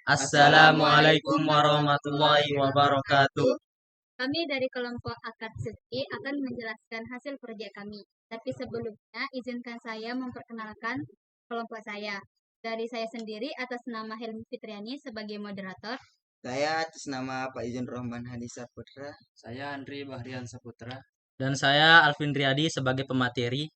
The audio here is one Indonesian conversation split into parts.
Assalamualaikum warahmatullahi wabarakatuh. Kami dari kelompok Akatsuki akan menjelaskan hasil proyek kami. Tapi sebelumnya, izinkan saya memperkenalkan kelompok saya. Dari saya sendiri atas nama Helmi Fitriani sebagai moderator. Saya atas nama Pak Izin Rohman Hadi Saputra. Saya Andri Bahrian Saputra. Dan saya Alvin Riyadi sebagai pemateri.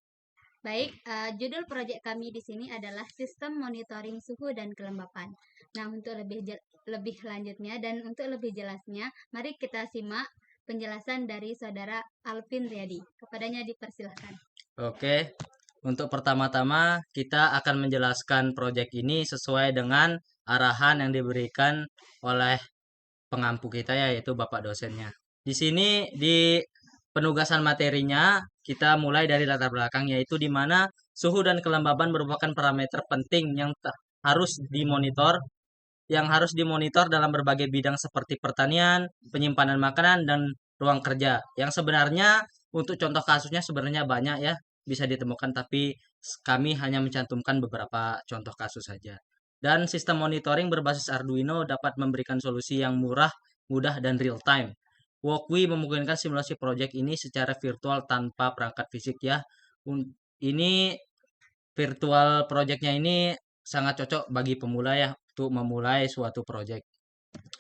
Baik, judul proyek kami di sini adalah Sistem Monitoring Suhu dan Kelembapan. Nah, untuk lebih lanjutnya dan untuk lebih jelasnya, mari kita simak penjelasan dari Saudara Alvin Riyadi. Kepadanya dipersilahkan. Oke, untuk pertama-tama kita akan menjelaskan proyek ini sesuai dengan arahan yang diberikan oleh pengampu kita yaitu Bapak dosennya. Di sini di penugasan materinya kita mulai dari latar belakang yaitu di mana suhu dan kelembaban merupakan parameter penting yang harus dimonitor dalam berbagai bidang seperti pertanian, penyimpanan makanan dan ruang kerja. Yang sebenarnya untuk contoh kasusnya sebenarnya banyak ya bisa ditemukan tapi kami hanya mencantumkan beberapa contoh kasus saja. Dan sistem monitoring berbasis Arduino dapat memberikan solusi yang murah, mudah, dan real time. Walkwi memungkinkan simulasi proyek ini secara virtual tanpa perangkat fisik ya. Ini virtual projectnya ini sangat cocok bagi pemula ya untuk memulai suatu proyek.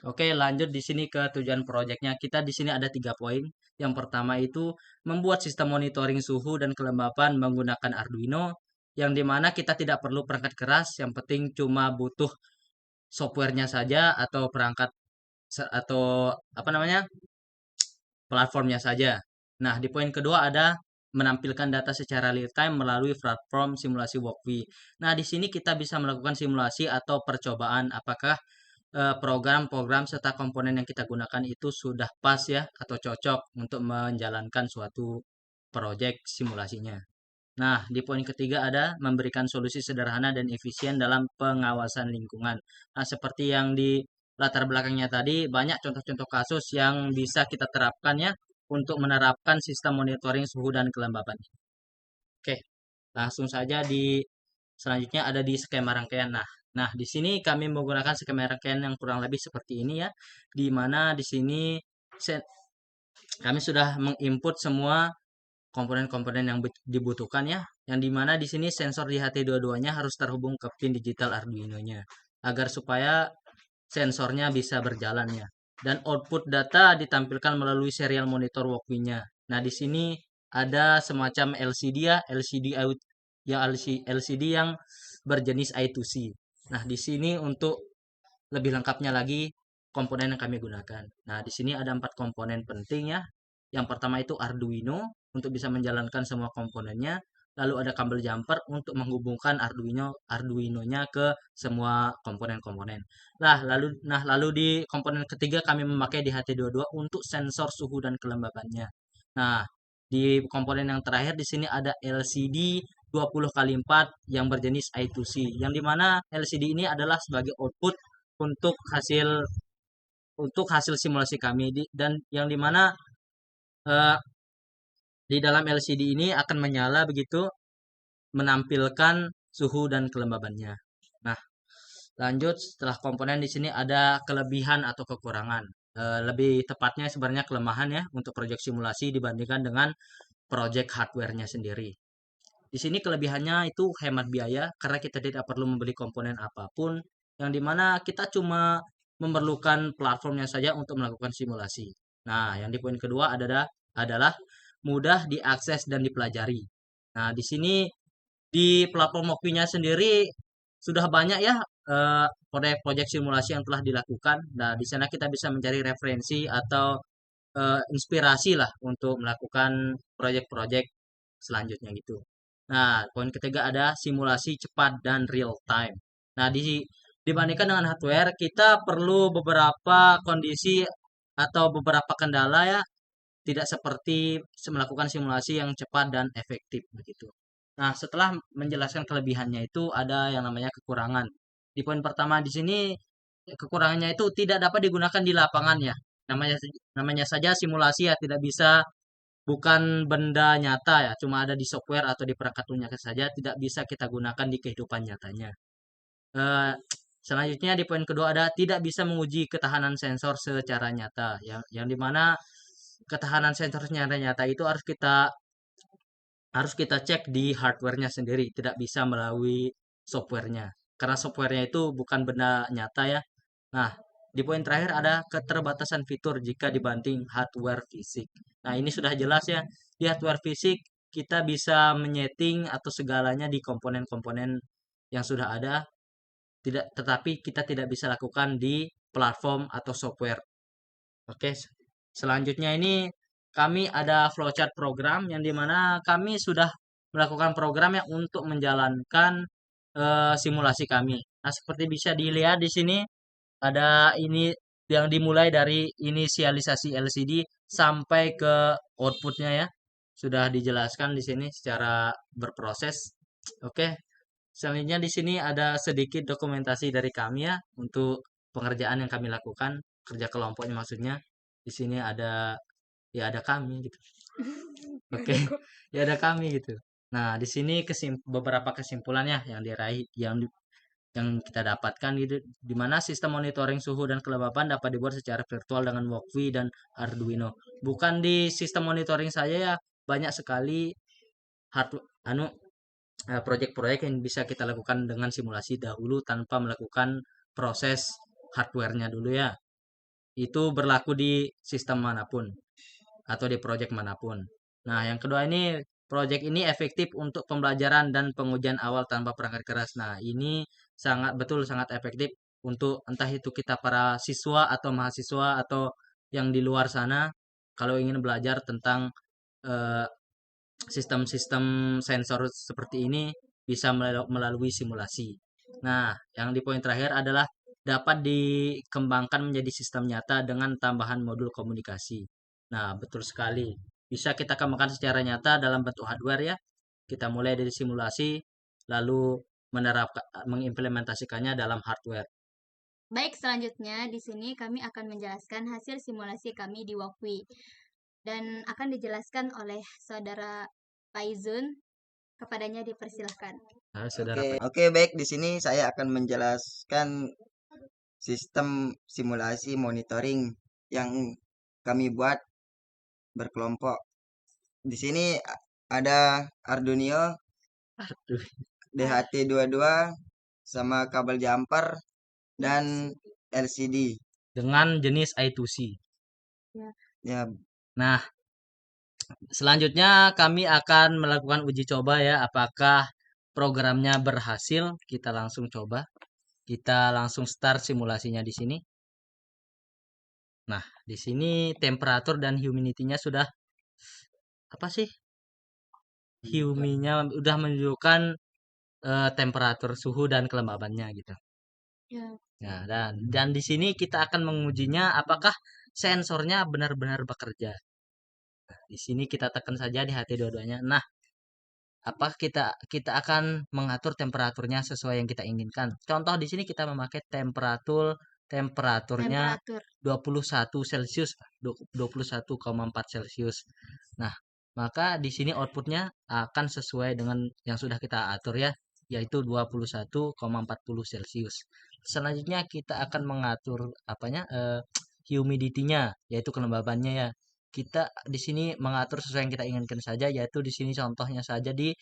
Oke, lanjut di sini ke tujuan proyeknya. Kita di sini ada 3 poin. Yang pertama itu membuat sistem monitoring suhu dan kelembapan menggunakan Arduino, yang dimana kita tidak perlu perangkat keras, yang penting cuma butuh softwarenya saja atau perangkat atau apa namanya platformnya saja. Nah, di poin kedua ada menampilkan data secara real time melalui platform simulasi Walkwi. Nah, di sini kita bisa melakukan simulasi atau percobaan apakah program-program serta komponen yang kita gunakan itu sudah pas ya atau cocok untuk menjalankan suatu proyek simulasinya. Nah, di poin ketiga ada memberikan solusi sederhana dan efisien dalam pengawasan lingkungan. Nah, seperti yang di latar belakangnya tadi, banyak contoh-contoh kasus yang bisa kita terapkan ya untuk menerapkan sistem monitoring suhu dan kelembaban. Oke, langsung saja di selanjutnya ada di skema rangkaian. Nah, di sini kami menggunakan skema rangkaian yang kurang lebih seperti ini ya, di mana di sini kami sudah menginput semua komponen-komponen yang dibutuhkan ya, yang dimana di sini sensor di HT dua-duanya harus terhubung ke pin digital Arduino-nya agar supaya sensornya bisa berjalan ya. Dan output data ditampilkan melalui serial monitor Walkman-nya. Nah, di sini ada semacam LCD ya, LCD yang berjenis I2C. Nah, di sini untuk lebih lengkapnya lagi komponen yang kami gunakan. Nah, di sini ada 4 komponen penting ya. Yang pertama itu Arduino untuk bisa menjalankan semua komponennya. Lalu ada kabel jumper untuk menghubungkan Arduino-nya ke semua komponen-komponen. Lalu di komponen ketiga kami memakai di HT22 untuk sensor suhu dan kelembabannya. Nah, di komponen yang terakhir di sini ada LCD 20 kali 4 yang berjenis I2C, yang dimana LCD ini adalah sebagai output untuk hasil simulasi kami dan yang dimana eh, di dalam LCD ini akan menyala begitu menampilkan suhu dan kelembabannya. Nah, lanjut setelah komponen di sini ada kelebihan atau kekurangan. Lebih tepatnya sebenarnya kelemahan ya untuk proyek simulasi dibandingkan dengan proyek hardware-nya sendiri. Di sini kelebihannya itu hemat biaya karena kita tidak perlu membeli komponen apapun, yang dimana kita cuma memerlukan platformnya saja untuk melakukan simulasi. Nah, yang di poin kedua adalah mudah diakses dan dipelajari. Nah, di sini di platform Mokinya sendiri sudah banyak ya proyek-proyek simulasi yang telah dilakukan. Nah, di sana kita bisa mencari referensi atau inspirasi lah untuk melakukan proyek-proyek selanjutnya gitu. Nah, poin ketiga ada simulasi cepat dan real time. Nah, dibandingkan dengan hardware, kita perlu beberapa kondisi atau beberapa kendala ya, tidak seperti melakukan simulasi yang cepat dan efektif begitu. Nah, setelah menjelaskan kelebihannya itu ada yang namanya kekurangan. Di poin pertama di sini kekurangannya itu tidak dapat digunakan di lapangan ya. Namanya namanya saja simulasi ya, tidak bisa bukan benda nyata ya, cuma ada di software atau di perangkat lunak saja, tidak bisa kita gunakan di kehidupan nyatanya. Eh, Selanjutnya di poin kedua ada tidak bisa menguji ketahanan sensor secara nyata, yang dimana ketahanan sensor secara nyata itu harus kita cek di hardware-nya sendiri, tidak bisa melalui software-nya. Karena software-nya itu bukan benda nyata ya. Nah, di poin terakhir ada keterbatasan fitur jika dibanding hardware fisik. Nah, ini sudah jelas ya. Di hardware fisik kita bisa menyeting atau segalanya di komponen-komponen yang sudah ada, tetapi kita tidak bisa lakukan di platform atau software. Oke, selanjutnya ini kami ada flowchart program yang dimana kami sudah melakukan program yang untuk menjalankan simulasi kami. Nah, seperti bisa dilihat di sini ada ini yang dimulai dari inisialisasi LCD sampai ke outputnya ya. Sudah dijelaskan di sini secara berproses. Oke, selanjutnya di sini ada sedikit dokumentasi dari kami ya untuk pengerjaan yang kami lakukan, kerja kelompoknya maksudnya. Di sini ada ya ada kami gitu. Oke, ya ada kami gitu. Nah, di sini beberapa kesimpulannya yang diraih yang kita dapatkan gitu, di mana sistem monitoring suhu dan kelembapan dapat dibuat secara virtual dengan Walkvi dan Arduino. Bukan di sistem monitoring saja ya, banyak sekali hard anu proyek-proyek yang bisa kita lakukan dengan simulasi dahulu tanpa melakukan proses hardware-nya dulu ya. Itu berlaku di sistem manapun atau di proyek manapun. Nah, yang kedua ini proyek ini efektif untuk pembelajaran dan pengujian awal tanpa perangkat keras. Nah, ini sangat efektif untuk entah itu kita para siswa atau mahasiswa atau yang di luar sana kalau ingin belajar tentang eh, sistem-sistem sensor seperti ini bisa melalui simulasi. Nah, yang di poin terakhir adalah dapat dikembangkan menjadi sistem nyata dengan tambahan modul komunikasi. Nah, betul sekali. Bisa kita kembangkan secara nyata dalam bentuk hardware ya. Kita mulai dari simulasi, lalu mengimplementasikannya dalam hardware. Baik, selanjutnya di sini kami akan menjelaskan hasil simulasi kami di Walkwi dan akan dijelaskan oleh saudara Faizun. Kepadanya dipersilahkan. Nah, saudara Oke, baik. Di sini saya akan menjelaskan sistem simulasi monitoring yang kami buat berkelompok. Di sini ada Arduino Aduh, DHT22 sama kabel jumper dan LCD. dengan jenis I2C. Ya, Nah, selanjutnya kami akan melakukan uji coba ya, apakah programnya berhasil. Kita langsung coba. Kita langsung start simulasinya di sini. Nah, di sini temperatur dan humidity-nya sudah apa sih? Humidity-nya udah menunjukkan temperatur suhu dan kelembabannya gitu. Ya. Nah, dan di sini kita akan mengujinya apakah sensornya benar-benar bekerja. Nah, di sini kita tekan saja di HT dua-duanya. Nah, apa kita akan mengatur temperaturnya sesuai yang kita inginkan. Contoh di sini kita memakai temperaturnya Temperatur. 21 Celcius, 21,4 Celcius. Nah, maka di sini outputnya akan sesuai dengan yang sudah kita atur ya, yaitu 21,40 Celcius. Selanjutnya kita akan mengatur apanya humidity-nya, yaitu kelembabannya ya. Kita di sini mengatur sesuai yang kita inginkan saja, yaitu di sini contohnya saja di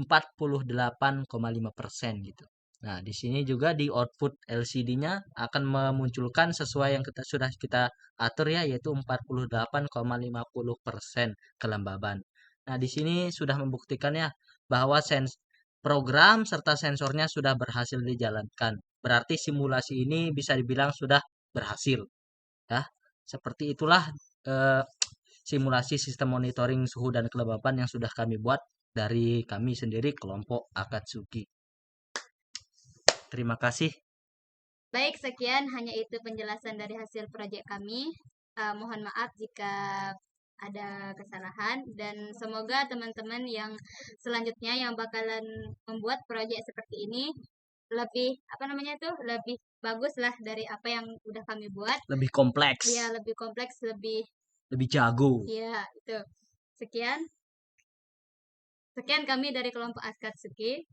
48,5% gitu. Nah, di sini juga di output LCD-nya akan memunculkan sesuai yang sudah kita atur ya, yaitu 48,50% kelembaban. Nah, di sini sudah membuktikan ya bahwa program serta sensornya sudah berhasil dijalankan. Berarti simulasi ini bisa dibilang sudah berhasil. Ya, seperti itulah eh, simulasi sistem monitoring suhu dan kelembapan yang sudah kami buat dari kami sendiri kelompok Akatsuki. Terima kasih. Baik, sekian hanya itu penjelasan dari hasil proyek kami. Mohon maaf jika ada kesalahan dan semoga teman-teman yang selanjutnya yang bakalan membuat proyek seperti ini lebih lebih bagus lah dari apa yang udah kami buat. Lebih kompleks. Ya, lebih kompleks, lebih jago. Ya, itu. Sekian. Sekian kami dari kelompok Akatsuki.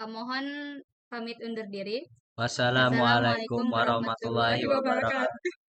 Mohon pamit undur diri. Wassalamualaikum Wassalamualaikum warahmatullahi warahmatullahi wabarakatuh. wabarakatuh.